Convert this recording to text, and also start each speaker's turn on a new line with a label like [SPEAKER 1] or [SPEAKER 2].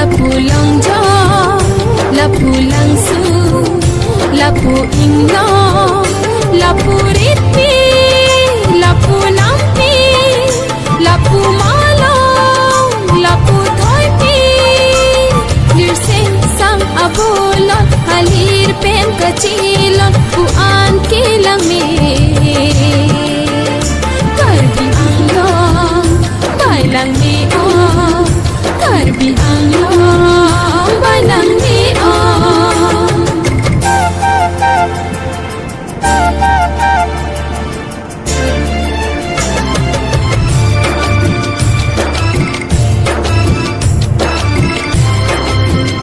[SPEAKER 1] lapu longjo lapu langsu lapu inglo lapu ritpi lapu lampi lapu malo lapu thoipi lirseng sang abulon halir pen kecilon puan kilame karbi anglo bailang me karbi